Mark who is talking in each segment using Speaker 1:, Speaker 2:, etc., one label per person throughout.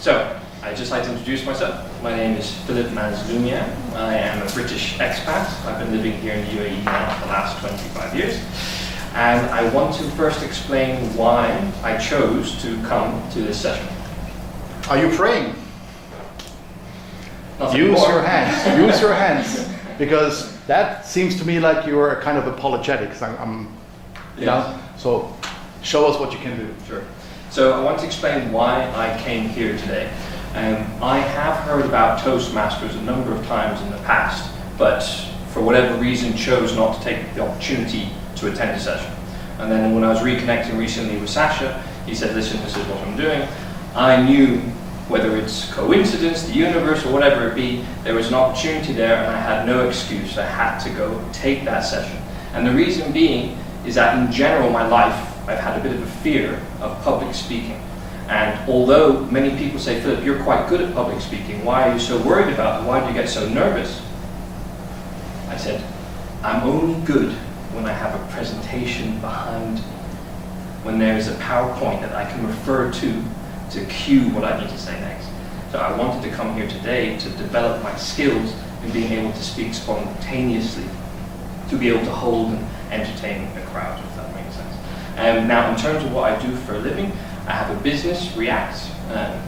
Speaker 1: So, I'd just like to introduce myself. My name is Philip Manzlumia. I am a British expat. I've been living here in the UAE now for the last 25 years. And I want to first explain why I chose to come to this session.
Speaker 2: Are you praying?
Speaker 1: Use
Speaker 2: your hands. Use your hands. Because that seems to me like you're kind of apologetic. So show us what you can do.
Speaker 1: Sure. So I want to explain why I came here today. I have heard about Toastmasters a number of times in the past, but for whatever reason chose not to take the opportunity to attend a session. And then when I was reconnecting recently with Sasha, he said, listen, this is what I'm doing. I knew, whether it's coincidence, the universe, or whatever it be, there was an opportunity there and I had no excuse. I had to go take that session. And the reason being is that in general in my life, I've had a bit of a fear of public speaking. And although many people say, Philip, you're quite good at public speaking, why are you so worried about it? Why do you get so nervous? I said, I'm only good when I have a presentation behind me, when there is a PowerPoint that I can refer to cue what I need to say next. So I wanted to come here today to develop my skills in being able to speak spontaneously, to be able to hold and entertain a crowd, if that makes sense. Now, in terms of what I do for a living, I have a business, React.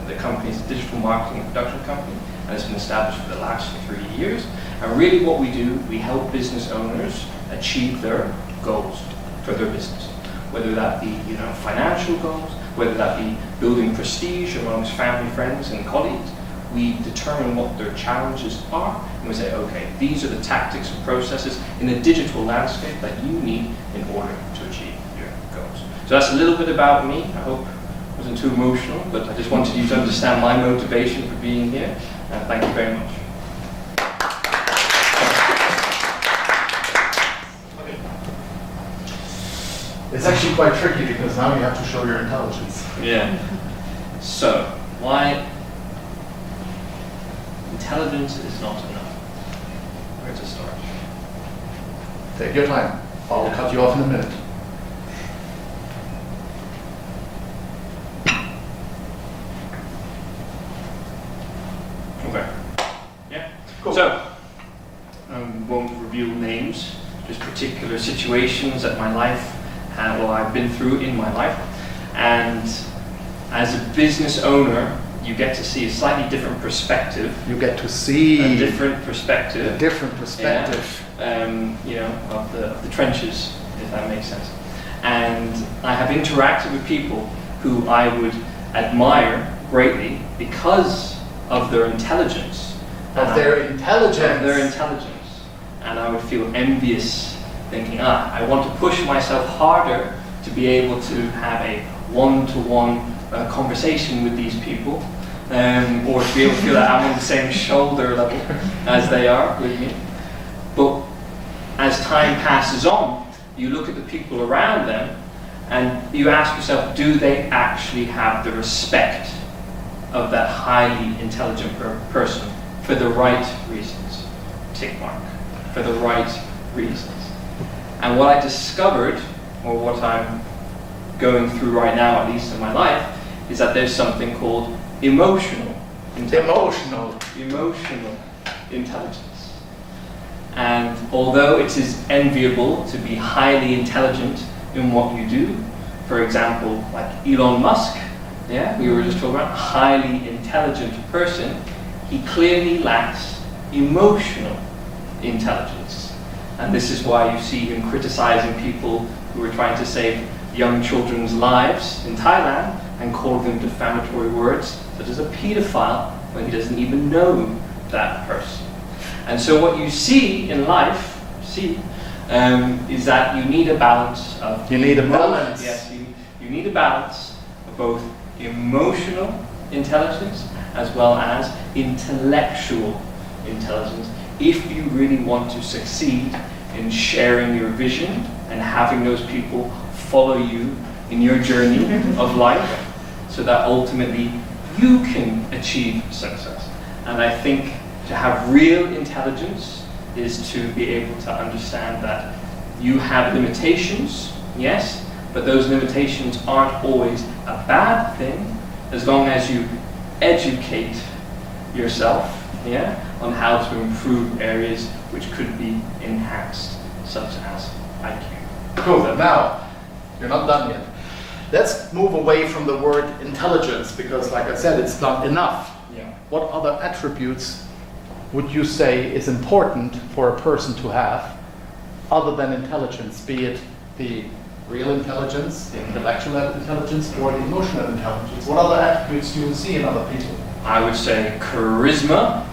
Speaker 1: The company is a digital marketing and production company, and it's been established for the last 3 years. And really what we do, we help business owners achieve their goals for their business. Whether that be, financial goals, whether that be building prestige amongst family, friends, and colleagues. We determine what their challenges are, and we say, okay, these are the tactics and processes in a digital landscape that you need in order to achieve your goals. So that's a little bit about me. I hope it wasn't too emotional, but I just wanted you to understand my motivation for being here, and thank you very much.
Speaker 2: It's actually quite tricky because now you have to show your intelligence.
Speaker 1: Yeah. So, why intelligence is not enough? Where to start?
Speaker 2: Take your time. I'll cut you off in a minute.
Speaker 1: Okay. Yeah.
Speaker 2: Cool.
Speaker 1: So, I won't reveal names, just particular situations that my life I've been through in my life. And as a business owner, you get to see a slightly different perspective.
Speaker 2: You get to see
Speaker 1: a different perspective.
Speaker 2: A different perspective.
Speaker 1: Yeah, of the trenches, if that makes sense. And I have interacted with people who I would admire greatly because of their intelligence.
Speaker 2: Of their intelligence.
Speaker 1: And I would feel envious, thinking, I want to push myself harder to be able to have a one-to-one conversation with these people, or to be able to feel that I'm on the same shoulder level as they are with me. But as time passes on, you look at the people around them and you ask yourself, do they actually have the respect of that highly intelligent person for the right reasons? Tick mark. For the right reasons. And what I discovered, or what I'm going through right now, at least in my life, is that there's something called emotional intelligence. Emotional intelligence. And although it is enviable to be highly intelligent in what you do, for example, like Elon Musk, we were just talking about a highly intelligent person, he clearly lacks emotional intelligence. And this is why you see him criticizing people who are trying to save young children's lives in Thailand and calling them defamatory words, such as a pedophile, when he doesn't even know that person. And so what you see in life, is that you need a balance of...
Speaker 2: You need a balance.
Speaker 1: Yes, you need a balance of both emotional intelligence as well as intellectual intelligence, if you really want to succeed in sharing your vision and having those people follow you in your journey of life, so that ultimately you can achieve success. And I think to have real intelligence is to be able to understand that you have limitations, yes, but those limitations aren't always a bad thing, as long as you educate yourself, yeah, on how to improve areas which could be enhanced, such as IQ.
Speaker 2: Cool. Now, you're not done yet. Let's move away from the word intelligence, because like I said, it's not enough.
Speaker 1: Yeah.
Speaker 2: What other attributes would you say is important for a person to have other than intelligence, be it the real intelligence, the intellectual intelligence, or the emotional intelligence? What other attributes do you see in other people?
Speaker 1: I would say charisma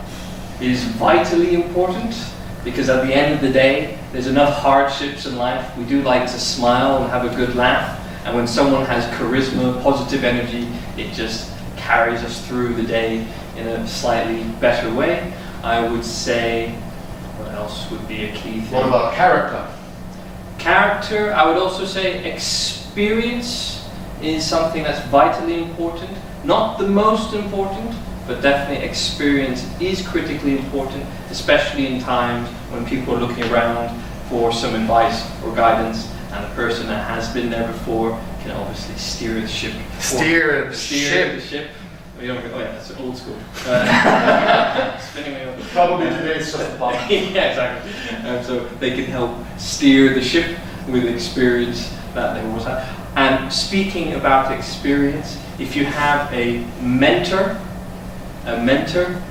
Speaker 1: is vitally important, because at the end of the day, there's enough hardships in life. We do like to smile and have a good laugh, and when someone has charisma, positive energy, it just carries us through the day in a slightly better way. I would say, what else would be a key thing?
Speaker 2: What about character?
Speaker 1: Character, I would also say experience is something that's vitally important. Not the most important, but definitely experience is critically important, especially in times when people are looking around for some advice or guidance, and the person that has been there before can obviously steer the ship.
Speaker 2: Steer the
Speaker 1: ship. Oh yeah, that's old school. Spinning wheel.
Speaker 2: Probably today it's just a bomb.
Speaker 1: Yeah, exactly. And so they can help steer the ship with experience that they always have. And speaking about experience, if you have a mentor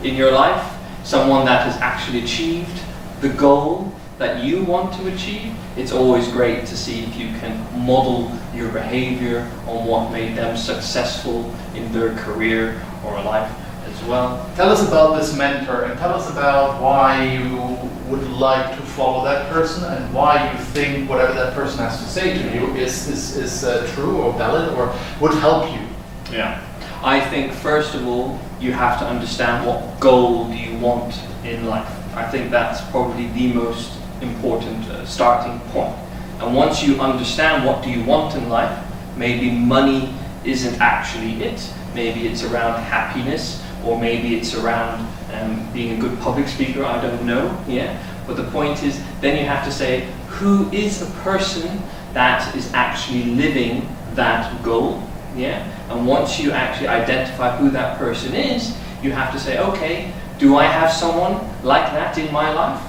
Speaker 1: in your life, someone that has actually achieved the goal that you want to achieve, it's always great to see if you can model your behavior on what made them successful in their career or life as well.
Speaker 2: Tell us about this mentor, and tell us about why you would like to follow that person, and why you think whatever that person has to say to you is true or valid or would help you.
Speaker 1: Yeah. I think first of all, you have to understand what goal do you want in life. I think that's probably the most important starting point. And once you understand what do you want in life, maybe money isn't actually it. Maybe it's around happiness, or maybe it's around being a good public speaker, I don't know. Yeah. But the point is, then you have to say, who is a person that is actually living that goal? Yeah. And once you actually identify who that person is, you have to say, okay, do I have someone like that in my life?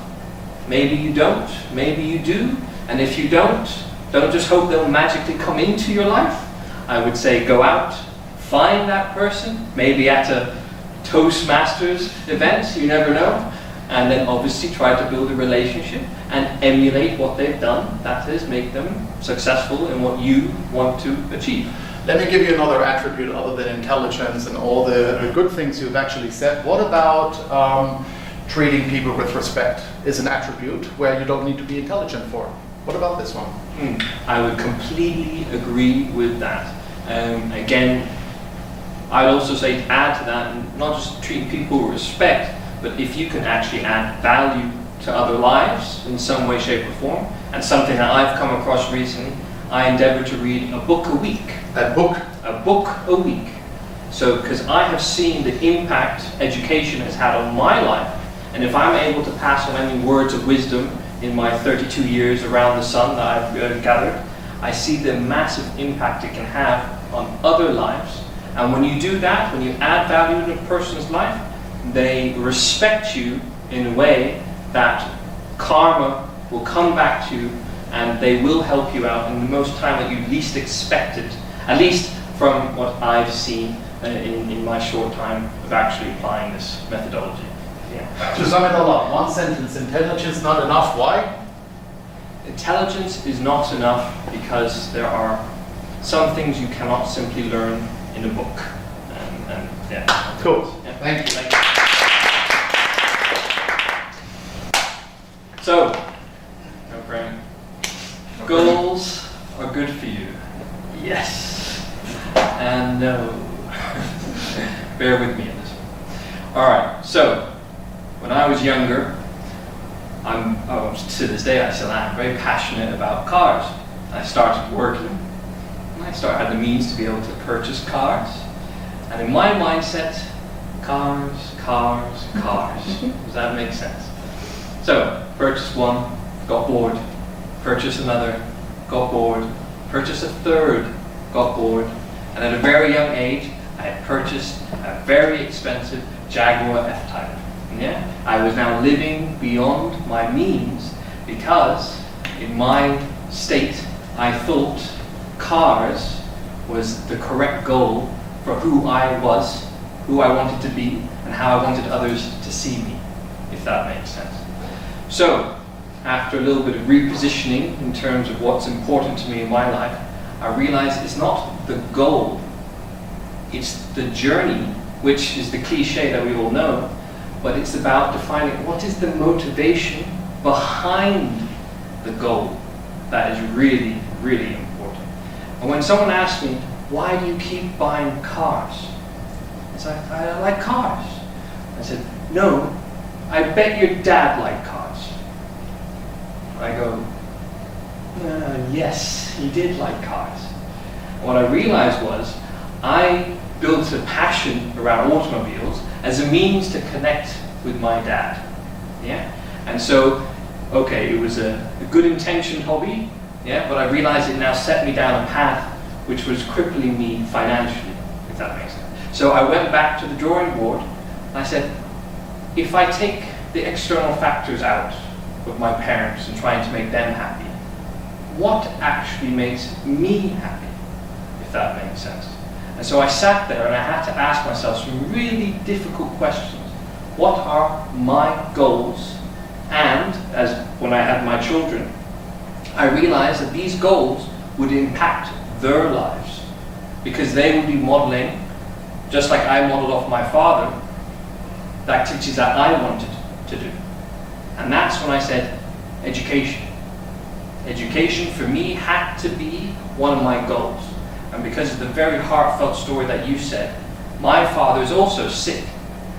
Speaker 1: Maybe you don't, maybe you do. And if you don't just hope they'll magically come into your life. I would say go out, find that person, maybe at a Toastmasters event, you never know. And then obviously try to build a relationship and emulate what they've done. That is, make them successful in what you want to achieve.
Speaker 2: Let me give you another attribute other than intelligence and all the good things you've actually said. What about treating people with respect is an attribute where you don't need to be intelligent for? What about this one?
Speaker 1: I would completely agree with that. Again, I'd also say to add to that, not just treating people with respect, but if you can actually add value to other lives in some way, shape or form, and something that I've come across recently, I endeavor to read a book a week.
Speaker 2: A book?
Speaker 1: A book a week. So, because I have seen the impact education has had on my life, and if I'm able to pass on any words of wisdom in my 32 years around the sun that I've gathered, I see the massive impact it can have on other lives. And when you do that, when you add value to a person's life, they respect you in a way that karma will come back to you, and they will help you out in the most time that you least expect it, at least from what I've seen in my short time of actually applying this methodology. Yeah.
Speaker 2: To sum it all up, one sentence: intelligence not enough. Why?
Speaker 1: Intelligence is not enough because there are some things you cannot simply learn in a book. And yeah.
Speaker 2: Cool.
Speaker 1: Yeah.
Speaker 2: Thank you.
Speaker 1: So, no praying. Goals are good for you. Yes. And no. Bear with me in this one. Alright, so when I was younger, to this day I still am very passionate about cars. I started working, and I had the means to be able to purchase cars. And in my mindset, cars. Does that make sense? So, purchased one, got bored. Purchased another, got bored. Purchased a third, got bored. And at a very young age, I I had purchased a very expensive Jaguar F-Type. Yeah? I was now living beyond my means because in my state I thought cars was the correct goal for who I was, who I wanted to be, and how I wanted others to see me, if that makes sense. So, after a little bit of repositioning in terms of what's important to me in my life, I realized it's not the goal, it's the journey, which is the cliche that we all know, but it's about defining what is the motivation behind the goal that is really, really important. And when someone asks me, why do you keep buying cars? It's like, I like cars. I said, no, I bet your dad liked cars. I go, yes, he did like cars. And what I realized was, I built a passion around automobiles as a means to connect with my dad. Yeah? And so, okay, it was a good intentioned hobby, yeah, but I realized it now set me down a path which was crippling me financially, if that makes sense. So I went back to the drawing board and I said, if I take the external factors out of my parents and trying to make them happy, what actually makes me happy, if that makes sense? And so I sat there and I had to ask myself some really difficult questions. What are my goals? And as when I had my children, I realized that these goals would impact their lives because they would be modeling, just like I modeled off my father, the activities that I wanted to do. And that's when I said education. Education for me had to be one of my goals. And because of the very heartfelt story that you said, my father is also sick.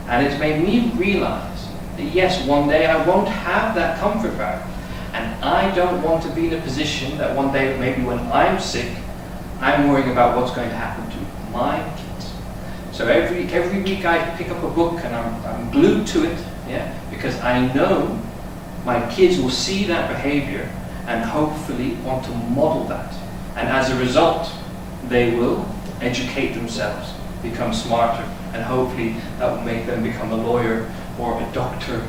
Speaker 1: And it's made me realize that yes, one day I won't have that comfort barrier. And I don't want to be in a position that one day, maybe when I'm sick, I'm worrying about what's going to happen to my kids. So every week I pick up a book and I'm glued to it, yeah, because I know my kids will see that behavior and hopefully want to model that. And as a result, they will educate themselves, become smarter, and hopefully that will make them become a lawyer or a doctor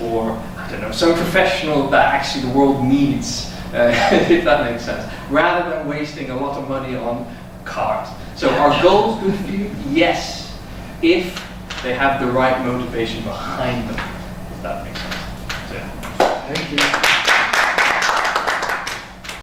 Speaker 1: or, I don't know, some professional that actually the world needs, if that makes sense, rather than wasting a lot of money on cars. So are goals good for you? Yes, if they have the right motivation behind them, if that makes sense. So, yeah.
Speaker 2: Thank you.